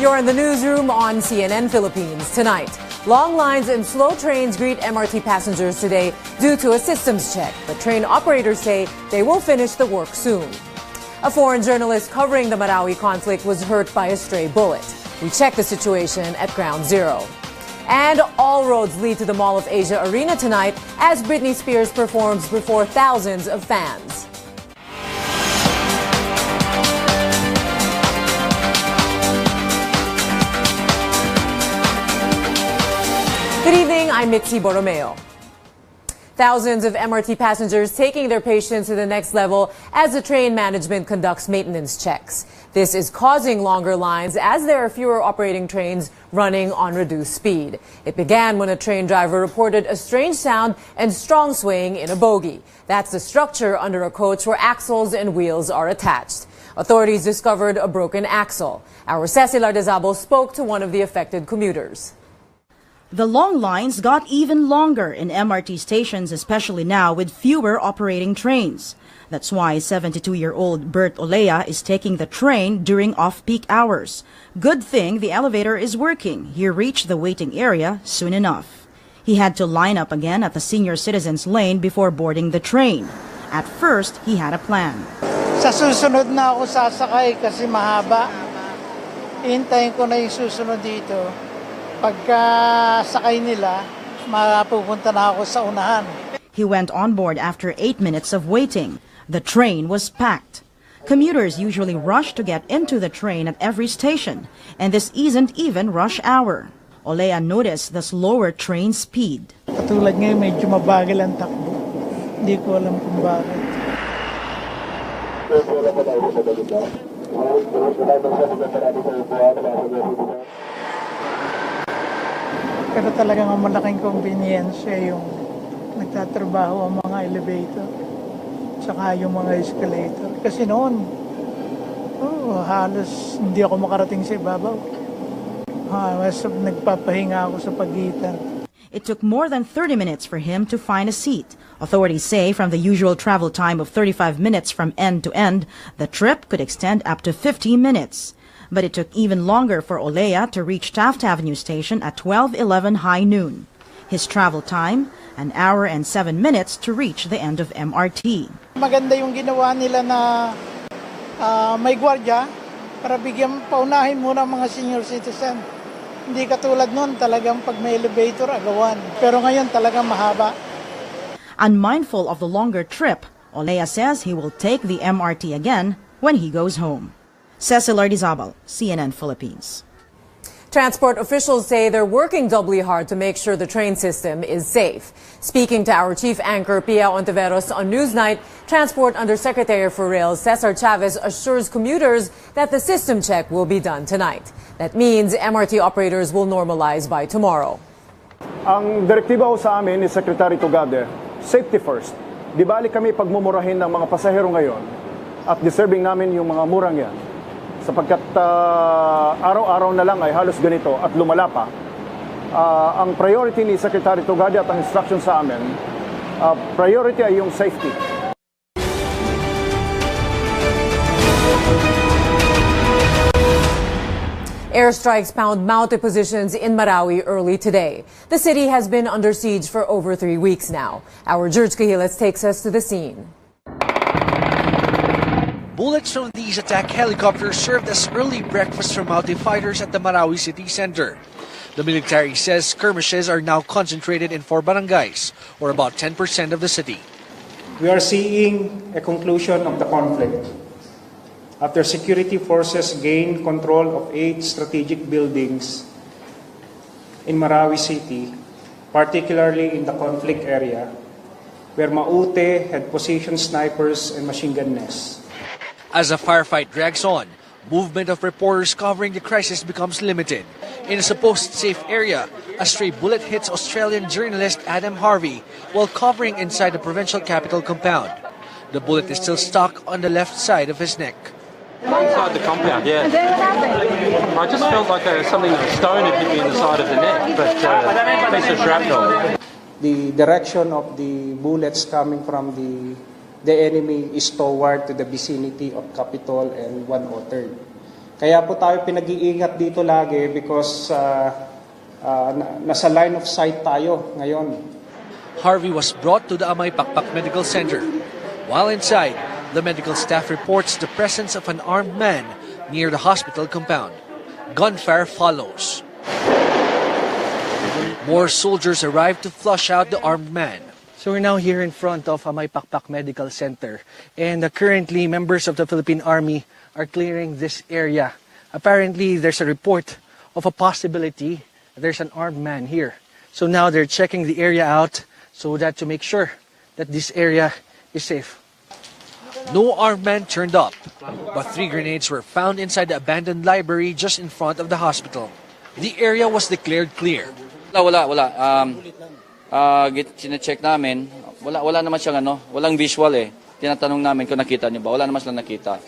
You're in the newsroom on CNN Philippines tonight. Long lines and slow trains greet MRT passengers today due to a systems check, but train operators say they will finish the work soon. A foreign journalist covering the Marawi conflict was hurt by a stray bullet. We checked the situation at Ground Zero. And all roads lead to the Mall of Asia Arena tonight as Britney Spears performs before thousands of fans. Good evening, I'm Mitzi Borromeo. Thousands of MRT passengers taking their patients to the next level as the train management conducts maintenance checks. This is causing longer lines as there are fewer operating trains running on reduced speed. It began when a train driver reported a strange sound and strong swaying in a bogie. That's the structure under a coach where axles and wheels are attached. Authorities discovered a broken axle. Our Cecilar Dezabo spoke to one of the affected commuters. The long lines got even longer in MRT stations, especially now with fewer operating trains. That's why 72-year-old Bert Olea is taking the train during off-peak hours. Good thing the elevator is working. He reached the waiting area soon enough. He had to line up again at the senior citizens lane before boarding the train. At first, he had a plan. Sa susunod na ako sasakay kasi mahaba. Hintayin ko na yung susunod dito. Pagka sakay nila, mapupunta na ako sa unahan. He went on board after 8 minutes of waiting. The train was packed. Commuters usually rush to get into the train at every station, and this isn't even rush hour. Olea noticed the slower train speed. Katulad ngayon, medyo mabagal ang takbo. Hindi ko alam kung bakit. Pero talagang ang malaking convenience yung nagtatrabaho ang mga elevator tsaka yung mga escalator. Kasi noon, halos hindi ako makarating sa ibabaw. Nagpapahinga ako sa pagitan. It took more than 30 minutes for him to find a seat. Authorities say from the usual travel time of 35 minutes from end to end, the trip could extend up to 50 minutes. But it took even longer for Olea to reach Taft Avenue Station at 12:11 high noon. His travel time, 1 hour and 7 minutes to reach the end of MRT. Maganda yung ginawa nila na may gwardiya para bigyan paunahin muna ang mga senior citizen. Hindi katulad noon talagang pag may elevator agawan. Pero ngayon talagang mahaba. Unmindful of the longer trip, Olea says he will take the MRT again when he goes home. Cecilar Dezabo, CNN Philippines. Transport officials say they're working doubly hard to make sure the train system is safe. Speaking to our chief anchor, Pia Ontiveros, on Newsnight, Transport Undersecretary for Rail Cesar Chavez assures commuters that the system check will be done tonight. That means MRT operators will normalize by tomorrow. Ang direktiba ho sa amin ni Secretary Tugade, safety first. Di bali kami pagmumurahin ng mga pasahero ngayon at deserving namin yung mga murang yan. Sapagkat araw-araw na lang ay halos ganito at lumala pa. Ang priority ni Secretary Tugade at ang instruction sa amin, priority ay yung safety. Airstrikes found Maute positions in Marawi early today. The city has been under siege for over 3 weeks now. Our George Cahiles takes us to the scene. Bullets from these attack helicopters served as early breakfast for Maute fighters at the Marawi city center. The military says skirmishes are now concentrated in 4 barangays, or about 10% of the city. We are seeing a conclusion of the conflict. After security forces gained control of 8 strategic buildings in Marawi city, particularly in the conflict area, where Maute had positioned snipers and machine gun nests. As the firefight drags on, movement of reporters covering the crisis becomes limited. In a supposed safe area, a stray bullet hits Australian journalist Adam Harvey while covering inside the provincial capital compound. The bullet is still stuck on the left side of his neck. Inside the compound, yeah. And then what happened? I just felt like something, a stone had hit me in the side of the neck, but a piece of shrapnel. The direction of the bullets coming from the enemy is toward to the vicinity of Capitol and 103. Kaya po tayo pinag-iingat dito lagi because nasa line of sight tayo ngayon. Harvey was brought to the Amay Pakpak Medical Center. While inside, the medical staff reports the presence of an armed man near the hospital compound. Gunfire follows. More soldiers arrive to flush out the armed man. So we're now here in front of Amay Pakpak Medical Center, and currently members of the Philippine Army are clearing this area. Apparently there's a report of a possibility there's an armed man here. So now they're checking the area out so that to make sure that this area is safe. No armed man turned up, but 3 grenades were found inside the abandoned library just in front of the hospital. The area was declared clear. Wala. Sine-check namin. Wala naman siyang walang visual eh. Tinatanong namin kung nakita niyo ba. Wala naman silang nakita.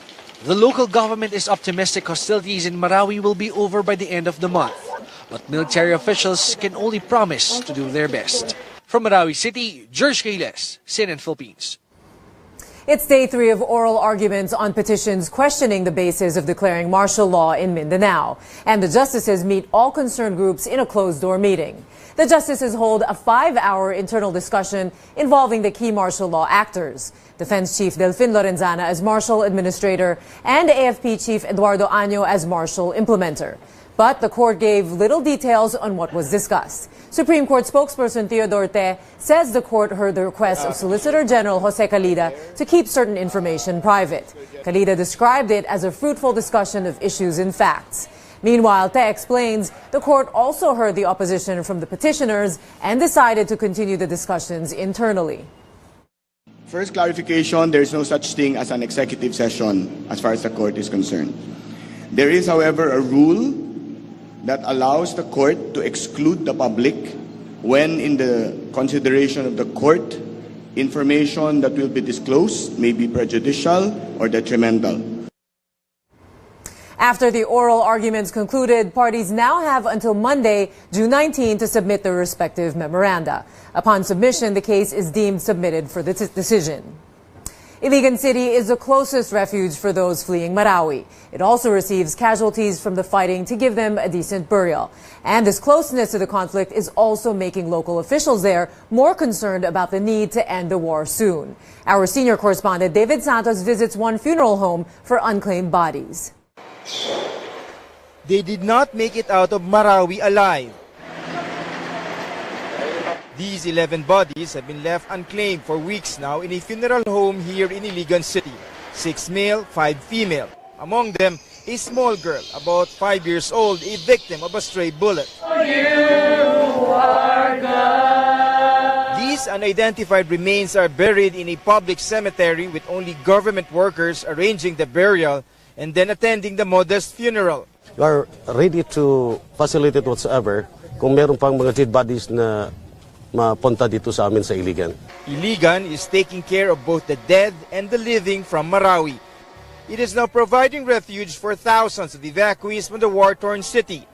The local government is optimistic hostilities in Marawi will be over by the end of the month. But military officials can only promise to do their best. From Marawi City, George Kailes, CNN Philippines. It's day 3 of oral arguments on petitions questioning the basis of declaring martial law in Mindanao. And the justices meet all concerned groups in a closed-door meeting. The justices hold a 5-hour internal discussion involving the key martial law actors. Defense Chief Delfin Lorenzana as martial administrator and AFP Chief Eduardo Año as martial implementer. But the court gave little details on what was discussed. Supreme Court spokesperson Theodore Te says the court heard the request of Solicitor General Jose Calida to keep certain information private. Calida described it as a fruitful discussion of issues and facts. Meanwhile, Te explains the court also heard the opposition from the petitioners and decided to continue the discussions internally. First clarification, there is no such thing as an executive session as far as the court is concerned. There is, however, a rule that allows the court to exclude the public when in the consideration of the court, information that will be disclosed may be prejudicial or detrimental. After the oral arguments concluded, parties now have until Monday, June 19, to submit their respective memoranda. Upon submission, the case is deemed submitted for the decision. Iligan City is the closest refuge for those fleeing Marawi. It also receives casualties from the fighting to give them a decent burial. And this closeness to the conflict is also making local officials there more concerned about the need to end the war soon. Our senior correspondent David Santos visits one funeral home for unclaimed bodies. They did not make it out of Marawi alive. These 11 bodies have been left unclaimed for weeks now in a funeral home here in Iligan City. 6 male, 5 female. Among them, a small girl, about 5 years old, a victim of a stray bullet. These unidentified remains are buried in a public cemetery with only government workers arranging the burial and then attending the modest funeral. We are ready to facilitate whatsoever kung meron pang mga dead bodies na mapunta dito sa amin sa Iligan. Iligan is taking care of both the dead and the living from Marawi. It is now providing refuge for thousands of evacuees from the war-torn city.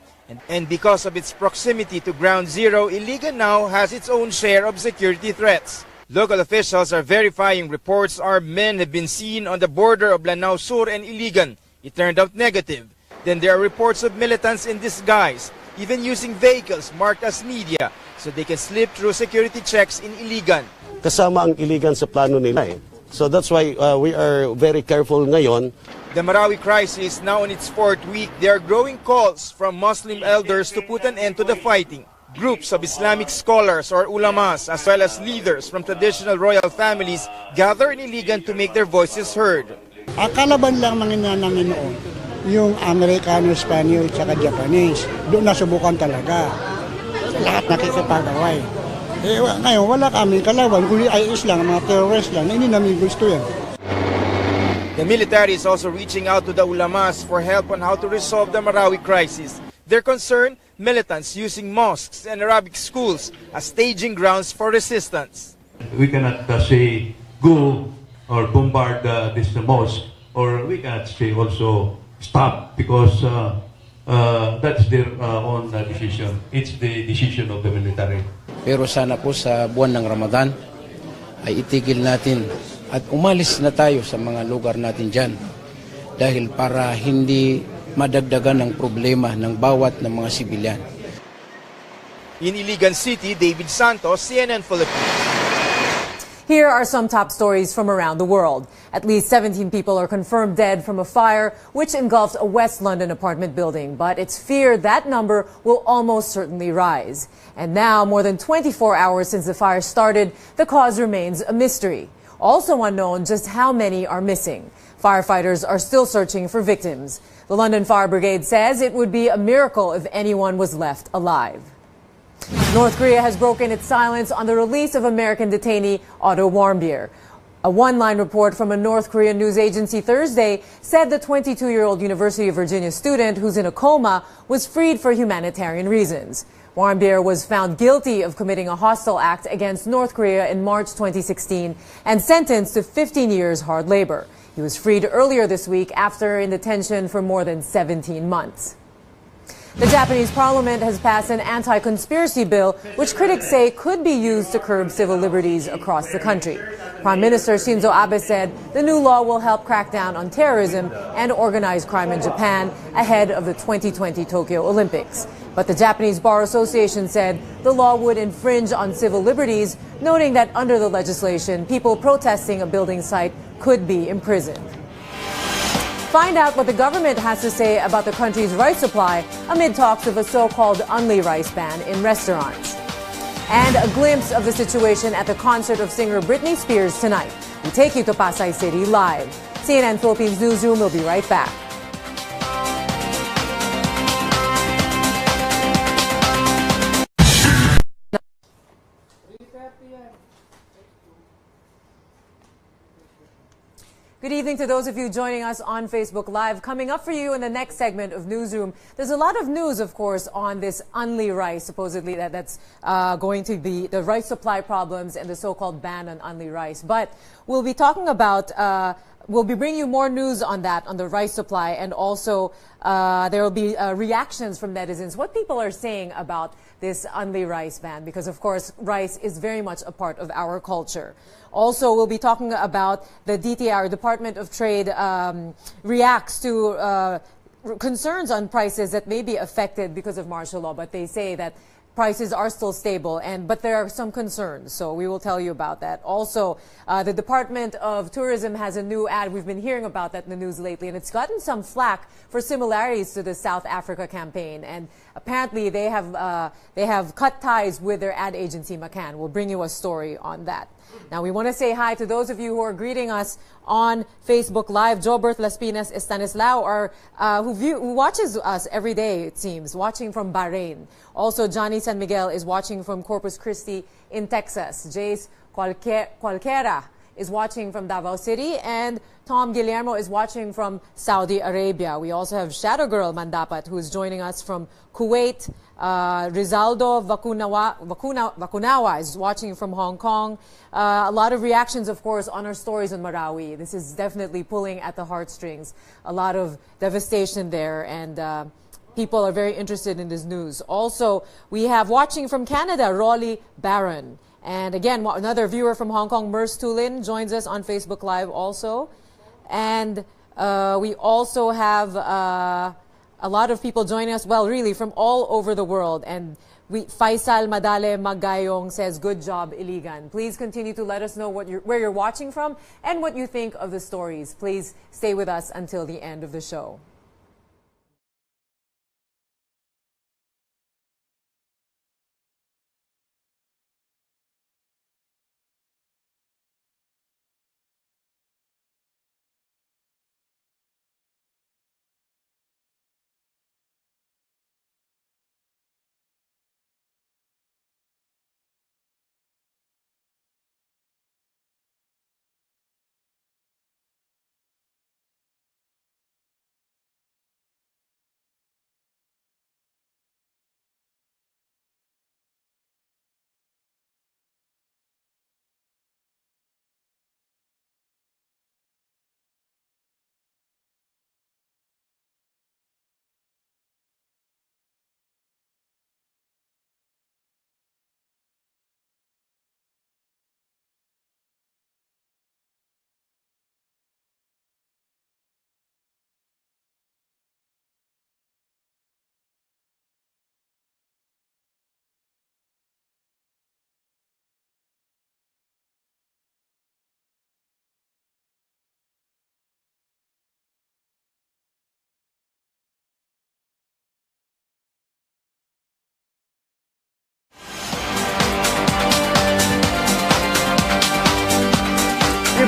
And because of its proximity to Ground Zero, Iligan now has its own share of security threats. Local officials are verifying reports armed men have been seen on the border of Lanao Sur and Iligan. It turned out negative. Then there are reports of militants in disguise, even using vehicles marked as media, so they can slip through security checks in Iligan. Kasama ang Iligan sa plano nila eh. So that's why we are very careful ngayon. The Marawi crisis now in its 4th week. There are growing calls from Muslim elders to put an end to the fighting. Groups of Islamic scholars or ulamas as well as leaders from traditional royal families gather in Iligan to make their voices heard. Akalaban lang namin noon, yung Amerikano, Spanish, at Japanese. Doon nasubukan talaga. Lahat nakikipag-away. Ngayon, wala kami kalaban, kundi IS lang, mga terrorist lang, hindi namin gusto yan. The military is also reaching out to the ulamas for help on how to resolve the Marawi crisis. They're concerned militants using mosques and Arabic schools as staging grounds for resistance. We cannot say go or bombard this mosque, or we cannot say also stop because that's their own decision. It's the decision of the military. Pero sana po sa buwan ng Ramadan ay itigil natin at umalis na tayo sa mga lugar natin dyan. Dahil para hindi madagdagan ng problema ng bawat ng mga sibilyan. In Iligan City, David Santos, CNN Philippines. Here are some top stories from around the world. At least 17 people are confirmed dead from a fire which engulfed a West London apartment building, but it's feared that number will almost certainly rise. And now, more than 24 hours since the fire started, the cause remains a mystery. Also unknown just how many are missing. Firefighters are still searching for victims. The London Fire Brigade says it would be a miracle if anyone was left alive. North Korea has broken its silence on the release of American detainee Otto Warmbier. A one-line report from a North Korean news agency Thursday said the 22-year-old University of Virginia student who's in a coma was freed for humanitarian reasons. Warmbier was found guilty of committing a hostile act against North Korea in March 2016 and sentenced to 15 years hard labor. He was freed earlier this week after in detention for more than 17 months. The Japanese parliament has passed an anti-conspiracy bill, which critics say could be used to curb civil liberties across the country. Prime Minister Shinzo Abe said the new law will help crack down on terrorism and organized crime in Japan ahead of the 2020 Tokyo Olympics. But the Japanese Bar Association said the law would infringe on civil liberties, noting that under the legislation, people protesting a building site could be imprisoned. Find out what the government has to say about the country's rice supply amid talks of a so-called only rice ban in restaurants. And a glimpse of the situation at the concert of singer Britney Spears tonight. We take you to Pasay City live. CNN Philippines Newsroom will be right back. Good evening to those of you joining us on Facebook Live. Coming up for you in the next segment of Newsroom, there's a lot of news, of course, on this only rice, supposedly that's going to be the rice supply problems and the so-called ban on only rice. But we'll be talking about, we'll be bringing you more news on that, on the rice supply, and also there will be reactions from netizens, what people are saying about this only rice ban, because of course rice is very much a part of our culture. Also, we'll be talking about the DTR, Department of Trade, reacts to concerns on prices that may be affected because of martial law, but they say that prices are still stable, but there are some concerns, so we will tell you about that. Also, the Department of Tourism has a new ad. We've been hearing about that in the news lately, and it's gotten some flack for similarities to the South Africa campaign. And apparently, they have cut ties with their ad agency, McCann. We'll bring you a story on that. Now, we want to say hi to those of you who are greeting us on Facebook Live. Jobert Laspinas Estanislao, who watches us every day, it seems, watching from Bahrain. Also, Johnny San Miguel is watching from Corpus Christi in Texas. Jace Cualquiera is watching from Davao City, and Tom Guillermo is watching from Saudi Arabia. We also have Shadow Girl Mandapat, who is joining us from Kuwait. Rizaldo Vacunawa is watching from Hong Kong. A lot of reactions, of course, on our stories on Marawi. This is definitely pulling at the heartstrings. A lot of devastation there, and people are very interested in this news. Also, we have watching from Canada, Rolly Barron. And again, another viewer from Hong Kong, Merce Tulin, joins us on Facebook Live also. And we also have a lot of people joining us, well, really, from all over the world. And Faisal Madale Magayong says, good job, Iligan. Please continue to let us know where you're watching from and what you think of the stories. Please stay with us until the end of the show.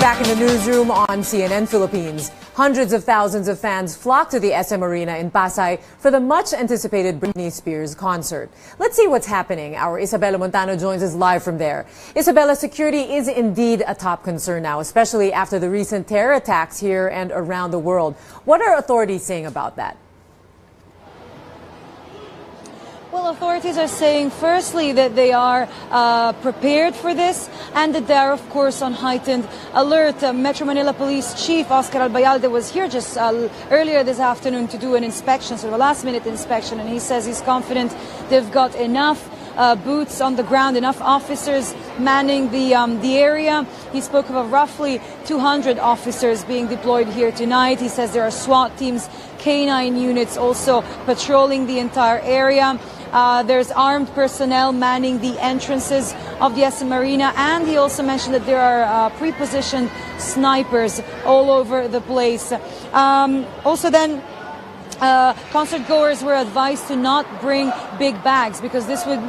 back in the newsroom on CNN Philippines. Hundreds of thousands of fans flocked to the SM Arena in Pasay for the much-anticipated Britney Spears concert. Let's see what's happening. Our Isabela Montano joins us live from there. Isabela, security is indeed a top concern now, especially after the recent terror attacks here and around the world. What are authorities saying about that? Well, authorities are saying, firstly, that they are prepared for this and that they are, of course, on heightened alert. Metro Manila Police Chief Oscar Albayalde was here just earlier this afternoon to do an inspection, sort of a last-minute inspection, and he says he's confident they've got enough boots on the ground, enough officers manning the area. He spoke of roughly 200 officers being deployed here tonight. He says there are SWAT teams, K9 units also patrolling the entire area. There's armed personnel manning the entrances of the SM Arena, and he also mentioned that there are pre-positioned snipers all over the place. Also then, concert goers were advised to not bring big bags because this would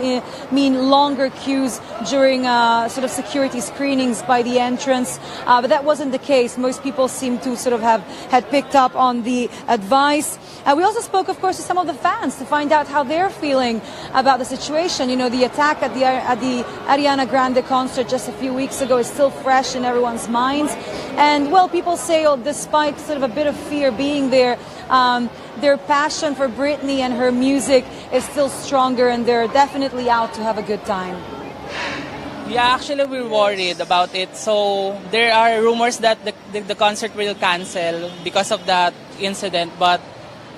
mean longer queues during sort of security screenings by the entrance. But that wasn't the case. Most people seem to sort of had picked up on the advice. We also spoke, of course, to some of the fans to find out how they're feeling about the situation. You know, the attack at the Ariana Grande concert just a few weeks ago is still fresh in everyone's minds. And, well, people say, despite sort of a bit of fear being there, their passion for Britney and her music is still stronger, and they're definitely out to have a good time. Yeah, actually we're worried about it. So there are rumors that the concert will cancel because of that incident, but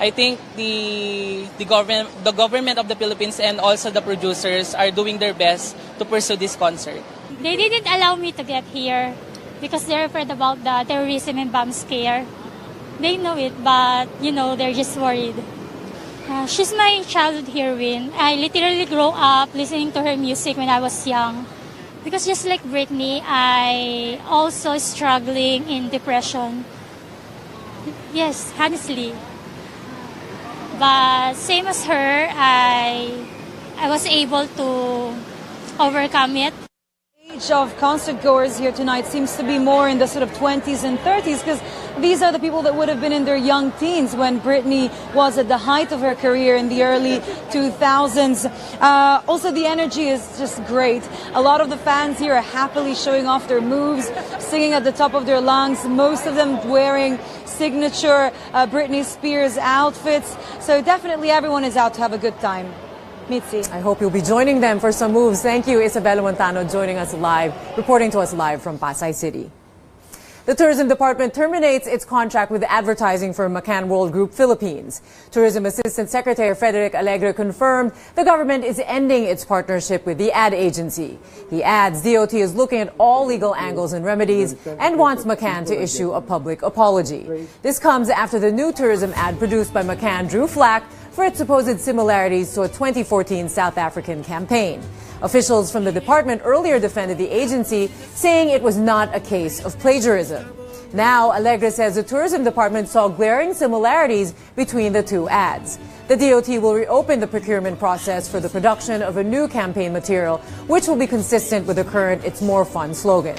I think the government of the Philippines and also the producers are doing their best to pursue this concert. They didn't allow me to get here because they're afraid about the terrorism and bomb scare. They know it, but, you know, they're just worried. She's my childhood heroine. I literally grew up listening to her music when I was young. Because just like Britney, I also struggling in depression. Yes, honestly. But same as her, I was able to overcome it. The age of concert goers here tonight seems to be more in the sort of 20s and 30s because these are the people that would have been in their young teens when Britney was at the height of her career in the early 2000s. Also, the energy is just great. A lot of the fans here are happily showing off their moves, singing at the top of their lungs, most of them wearing signature Britney Spears outfits. So definitely everyone is out to have a good time. Mitzi. I hope you'll be joining them for some moves. Thank you, Isabela Montano, joining us live, reporting to us live from Pasay City. The Tourism Department terminates its contract with advertising firm McCann World Group Philippines. Tourism Assistant Secretary Frederick Alegre confirmed the government is ending its partnership with the ad agency. He adds DOT is looking at all legal angles and remedies and wants McCann to issue a public apology. This comes after the new tourism ad produced by McCann drew flack for its supposed similarities to a 2014 South African campaign. Officials from the department earlier defended the agency, saying it was not a case of plagiarism. Now, Alegre says the tourism department saw glaring similarities between the two ads. The DOT will reopen the procurement process for the production of a new campaign material, which will be consistent with the current It's More Fun slogan.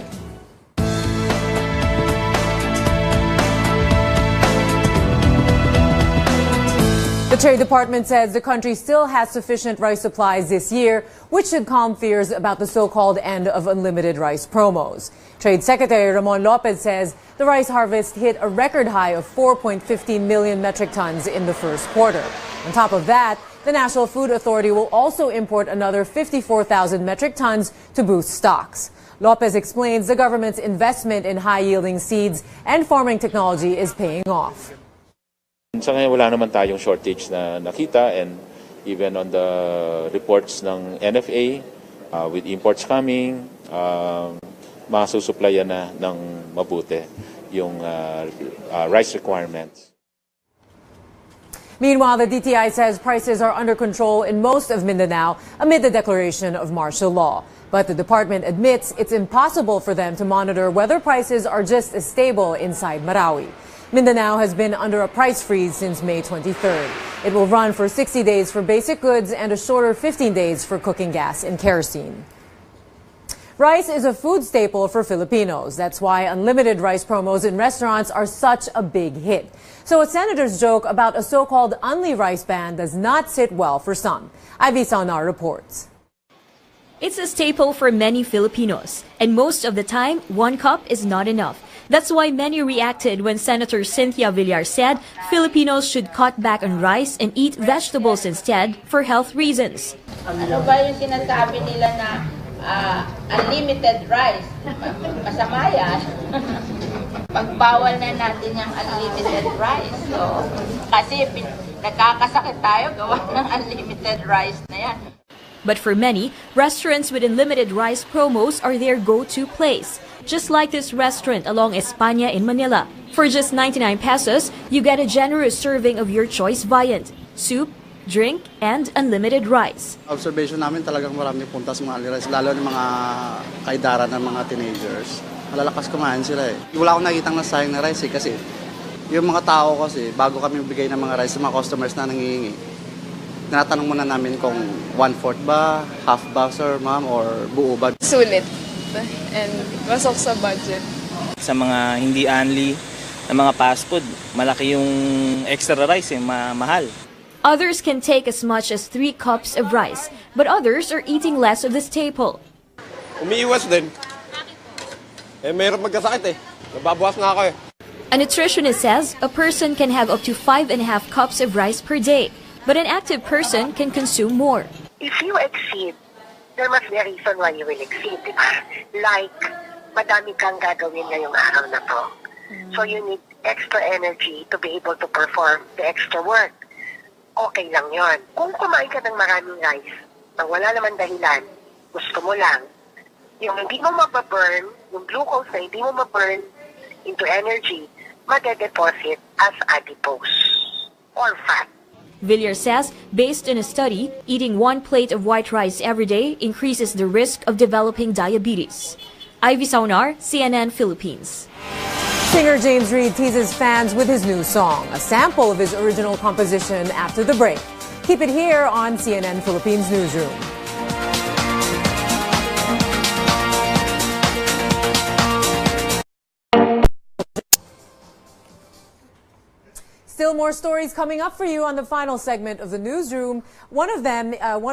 The Trade Department says the country still has sufficient rice supplies this year, which should calm fears about the so-called end of unlimited rice promos. Trade Secretary Ramon Lopez says the rice harvest hit a record high of 4.15 million metric tons in the first quarter. On top of that, the National Food Authority will also import another 54,000 metric tons to boost stocks. Lopez explains the government's investment in high-yielding seeds and farming technology is paying off. Sa ngayon wala naman tayong shortage na nakita, and even on the reports ng NFA with imports coming, masusuplayan na ng mabuti yung rice requirements. Meanwhile, the DTI says prices are under control in most of Mindanao amid the declaration of martial law. But the department admits it's impossible for them to monitor whether prices are just as stable inside Marawi. Mindanao has been under a price freeze since May 23rd. It will run for 60 days for basic goods and a shorter 15 days for cooking gas and kerosene. Rice is a food staple for Filipinos. That's why unlimited rice promos in restaurants are such a big hit. So a senator's joke about a so-called only rice ban does not sit well for some. Ivy Saunar reports. It's a staple for many Filipinos, and most of the time, 1 cup is not enough. That's why many reacted when Senator Cynthia Villar said Filipinos should cut back on rice and eat vegetables instead for health reasons. Ano ba yung sinasabi nila na unlimited rice? Masama yan. Pagbawal na natin yung unlimited rice. So, kasi nakakasakit tayo gawa ng unlimited rice na yan. But for many, restaurants with unlimited rice promos are their go-to place. Just like this restaurant along España in Manila. For just 99 pesos, you get a generous serving of your choice viand, soup, drink, and unlimited rice. Observation namin talagang marami punta sa mga only rice, lalo ng mga kaidara ng mga teenagers. Malalakas kumain sila eh. Wala akong nakitang nasayang na rice eh, kasi yung mga tao kasi, bago kami bigay ng mga rice sa mga customers na nangihingi, tinatanong muna namin kung 1/4 ba, half ba sir, ma'am, or buo ba. Sulit and pasok sa budget. Sa mga hindi only na mga fast food, malaki yung extra rice mahal. Others can take as much as 3 cups of rice, but others are eating less of the staple. Umiiwas din. Mayroon magkasakit eh. Nababawas nga ako eh. A nutritionist says a person can have up to 5.5 cups of rice per day, but an active person can consume more. If you exceed, there must be a reason why you will exceed, di ba? Like, madami kang gagawin ngayong araw na to. So you need extra energy to be able to perform the extra work. Okay lang yon. Kung kumain ka ng maraming rice, nang wala naman dahilan, gusto mo lang, yung hindi mo mapaburn, yung glucose na hindi mo maburn into energy, made-deposit as adipose or fat. Villar says, based on a study, eating 1 plate of white rice every day increases the risk of developing diabetes. Ivy Saunar, CNN Philippines. Singer James Reid teases fans with his new song, a sample of his original composition after the break. Keep it here on CNN Philippines Newsroom. Still more stories coming up for you on the final segment of the newsroom. One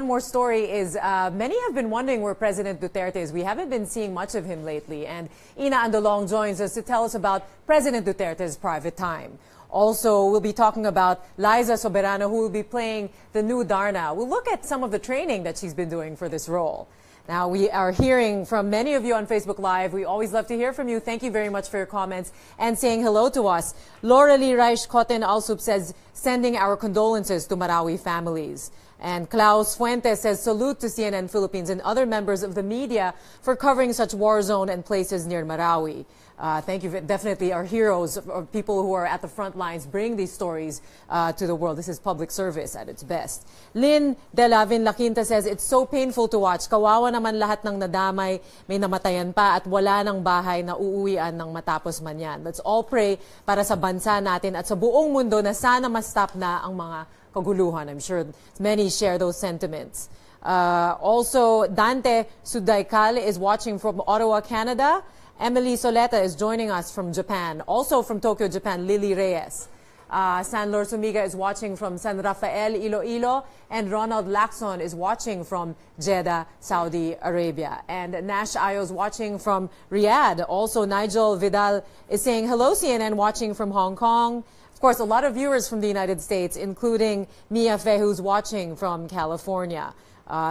more story is many have been wondering where President Duterte is. We haven't been seeing much of him lately. And Ina Andolong joins us to tell us about President Duterte's private time. Also, we'll be talking about Liza Soberano, who will be playing the new Darna. We'll look at some of the training that she's been doing for this role. Now, we are hearing from many of you on Facebook Live. We always love to hear from you. Thank you very much for your comments and saying hello to us. Laura Lee Reich Koten Alsup says, sending our condolences to Marawi families. And Klaus Fuentes says, salute to CNN Philippines and other members of the media for covering such war zone and places near Marawi. Thank you. Definitely our heroes, or people who are at the front lines, bring these stories to the world. This is public service at its best. Lynn Delavin Laquinta says, it's so painful to watch. Kawawa naman lahat ng nadamay, may namatayan pa at wala ng bahay na uuwian ng matapos man yan. Let's all pray para sa bansa natin at sa buong mundo na sana ma-stop na ang mga kaguluhan. I'm sure many share those sentiments. Also, Dante Sudaykal is watching from Ottawa, Canada. Emily Soleta is joining us from Japan. Also from Tokyo, Japan, Lily Reyes. San Lor Sumiga is watching from San Rafael, Iloilo. And Ronald Lacson is watching from Jeddah, Saudi Arabia. And Nash Ayo is watching from Riyadh. Also, Nigel Vidal is saying, hello, CNN, watching from Hong Kong. Of course, a lot of viewers from the United States, including Mia Fe, who's watching from California.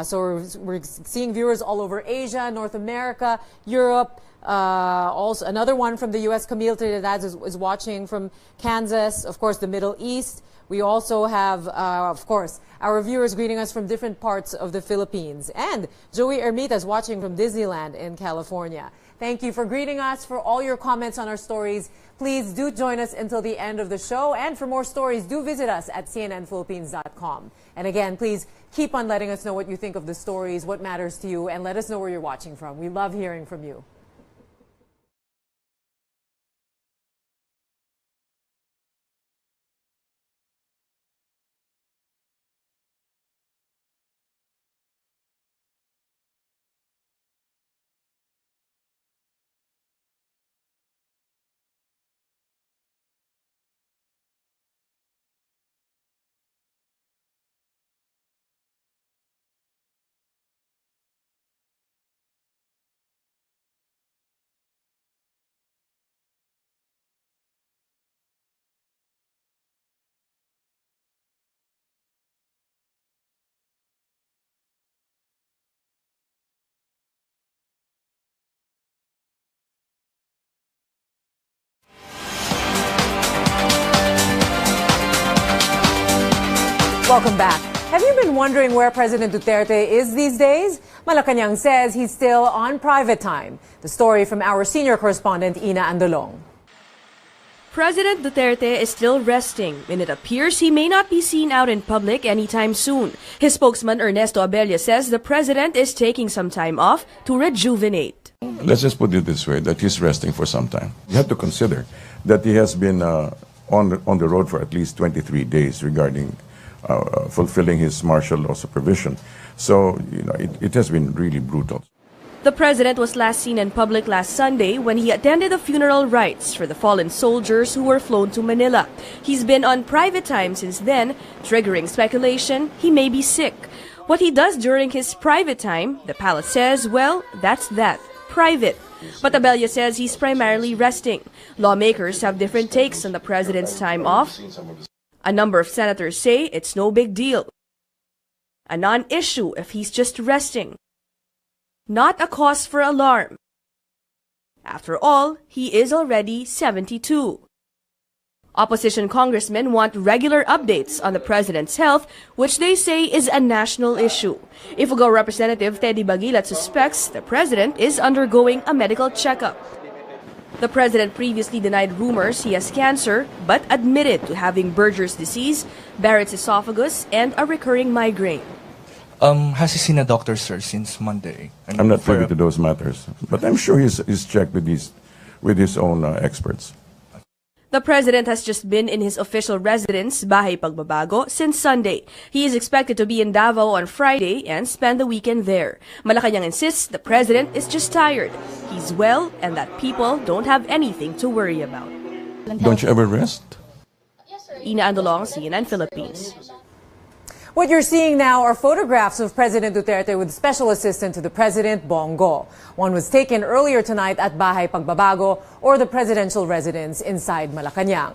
So we're seeing viewers all over Asia, North America, Europe. Also, another one from the U.S., Camille Trinidad, is watching from Kansas, of course, the Middle East. We also have, of course, our viewers greeting us from different parts of the Philippines. And Joey Ermita is watching from Disneyland in California. Thank you for greeting us, for all your comments on our stories. Please do join us until the end of the show. And for more stories, do visit us at cnnphilippines.com. And again, please keep on letting us know what you think of the stories, what matters to you, and let us know where you're watching from. We love hearing from you. Welcome back. Have you been wondering where President Duterte is these days? Malacanang says he's still on private time. The story from our senior correspondent, Ina Andolong. President Duterte is still resting, and it appears he may not be seen out in public anytime soon. His spokesman, Ernesto Abella, says the president is taking some time off to rejuvenate. Let's just put it this way, that he's resting for some time. You have to consider that he has been on the road for at least 23 days regarding fulfilling his martial law supervision. So, it has been really brutal. The president was last seen in public last Sunday when he attended the funeral rites for the fallen soldiers who were flown to Manila. He's been on private time since then, triggering speculation he may be sick. What he does during his private time, the palace says, well, that's that, private. But Abella says he's primarily resting. Lawmakers have different takes on the president's time off. A number of senators say it's no big deal. A non-issue if he's just resting. Not a cause for alarm. After all, he is already 72. Opposition congressmen want regular updates on the president's health, which they say is a national issue. Ifugao Representative Teddy Bagilat suspects the president is undergoing a medical checkup. The president previously denied rumors he has cancer, but admitted to having Berger's disease, Barrett's esophagus, and a recurring migraine. Has he seen a doctor, sir, since Monday? I'm not privy to those matters, but I'm sure he's checked with his own experts. The president has just been in his official residence, Bahay Pagbabago, since Sunday. He is expected to be in Davao on Friday and spend the weekend there. Malacanang insists the president is just tired. He's well and that people don't have anything to worry about. Don't you ever rest? Ina Andolong, CNN Philippines. What you're seeing now are photographs of President Duterte with special assistant to the president, Bongo. One was taken earlier tonight at Bahay Pagbabago, or the presidential residence inside Malacanang.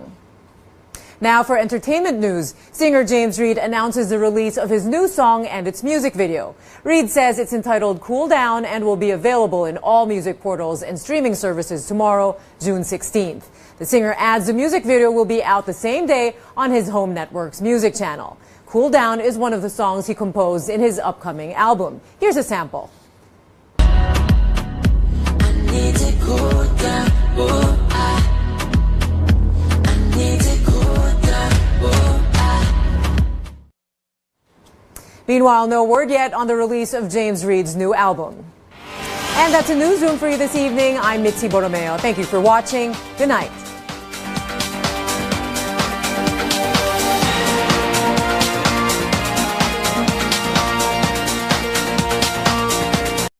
Now for entertainment news, singer James Reid announces the release of his new song and its music video. Reid says it's entitled Cool Down and will be available in all music portals and streaming services tomorrow, June 16th. The singer adds the music video will be out the same day on his home network's music channel. Cool Down is one of the songs he composed in his upcoming album. Here's a sample. Meanwhile, no word yet on the release of James Reid's new album. And that's a newsroom for you this evening. I'm Mitzi Borromeo. Thank you for watching. Good night.